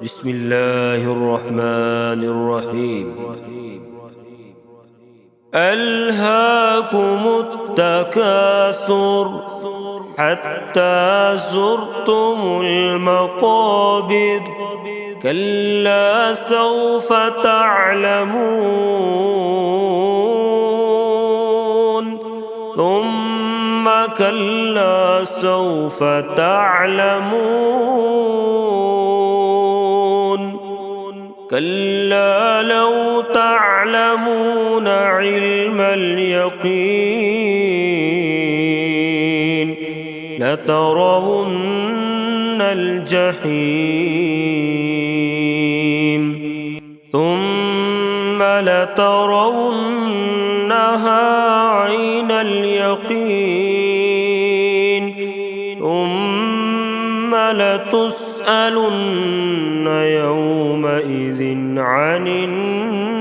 بسم الله الرحمن الرحيم. ألهاكم التكاثر حتى زرتم المقابر، كلا سوف تعلمون ثم كلا سوف تعلمون، كلا لو تعلمون علم اليقين لترون الجحيم ثم لترونها عين اليقين ثم لتسألن يومئذ عن النعيم.